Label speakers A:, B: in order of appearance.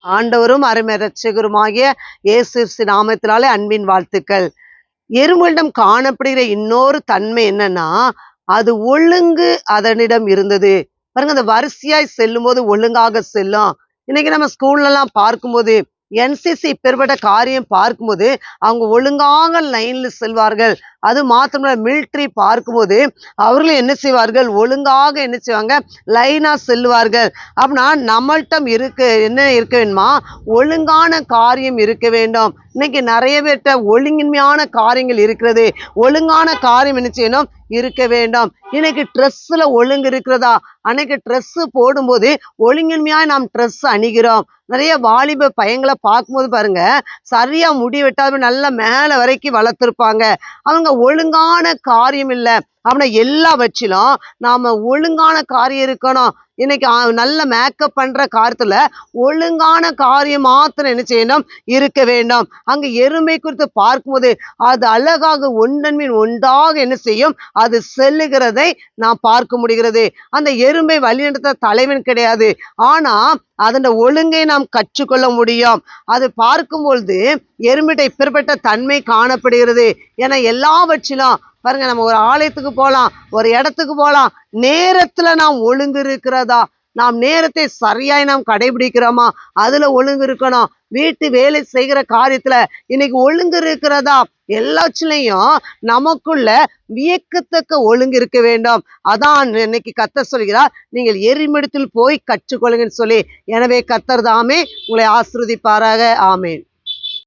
A: ஆண்டவரும் அருமை இரட்சகருமாகிய இயேசு கிறிஸ்து நாமத்தினாலே அன்பின் வாழ்த்துக்கள். எறும்புகளிடம் காணப்படுகிற இன்னொரு தன்மை என்னன்னா, அது ஒழுங்கு அதனிடம் இருந்தது. பாருங்க, அந்த வரிசையாய் செல்லும் போது ஒழுங்காக செல்லும். இன்னைக்கு நம்ம ஸ்கூல்ல எல்லாம் பார்க்கும்போது என்சிசி பெறப்பட்ட காரியம் பார்க்கும்போது அவங்க ஒழுங்காக லைன்ல செல்வார்கள். அது மாத்திரமல்ல, மிலிட்ரி பார்க்கும்போது அவர்களும் என்ன செய்வார்கள், ஒழுங்காக என்ன செய்வாங்க, லைனா செல்வார்கள். அப்படின்னா நம்மள்டம் என்ன இருக்க வேண்டுமா, ஒழுங்கான காரியம் இருக்க வேண்டும். இன்னைக்கு நிறைய பேர்கிட்ட ஒழுங்கின்மையான காரியங்கள் இருக்கிறது. ஒழுங்கான காரியம் என்ன செய்யணும், இருக்க வேண்டும். இன்னைக்கு ட்ரெஸ்ல ஒழுங்கு இருக்கிறதா? அன்னைக்கு ட்ரெஸ் போடும்போது ஒழுங்கின்மையாய் நாம் ட்ரெஸ் அணிகிறோம். நிறைய வாலிப பையங்களை பார்க்கும்போது பாருங்க, சரியா முடி வெட்டாத நல்லா மேல வரைக்கும் வளர்த்துருப்பாங்க. அவங்க ஒழுங்கான காரியம் இல்லை. அப்படின்னா எல்லாவற்றிலும் நாம ஒழுங்கான காரியம் இருக்கணும். இன்னைக்கு நல்ல மேக்கப் பண்ற காரியத்துல ஒழுங்கான காரியம் மாத்திரம் என்ன செய்யணும், இருக்க வேண்டும். அங்க எருமை குறித்து பார்க்கும்போது அது அழகாக ஒன்றன்பின் ஒன்றாக என்ன செய்யும், அது செல்லுகிறதை நாம் பார்க்க முடிகிறது. அந்த எறும்பை வழிநடத்த தலைவன் கிடையாது, ஆனா அதன் ஒழுங்கை நாம் கற்றுக்கொள்ள முடியும். அது பார்க்கும்பொழுது எறும்பிட்ட இப்பேற்பட்ட தன்மை காணப்படுகிறது. ஏன்னா எல்லாவற்றிலும் பாருங்க, நம்ம ஒரு ஆலயத்துக்கு போகலாம், ஒரு இடத்துக்கு போகலாம், நேரத்துல நாம் ஒழுங்கு இருக்கிறதா, நாம் நேரத்தை சரியாய் நாம் கடைபிடிக்கிறோமா, அதுல ஒழுங்கு இருக்கணும். வீட்டு வேலை செய்கிற காரியத்துல இன்னைக்கு ஒழுங்கு இருக்கிறதா, எல்லாச்சுலையும் நமக்குள்ள வியக்கத்தக்க ஒழுங்கு இருக்க வேண்டும். அதான் இன்னைக்கு கர்த்தர் சொல்கிறார், நீங்கள் எரிமிடத்தில் போய் கற்றுக்கொள்ளுங்கன்னு சொல்லி. எனவே கர்த்தர் தாமே உங்களை ஆசீர்வதிப்பாராக. ஆமேன்.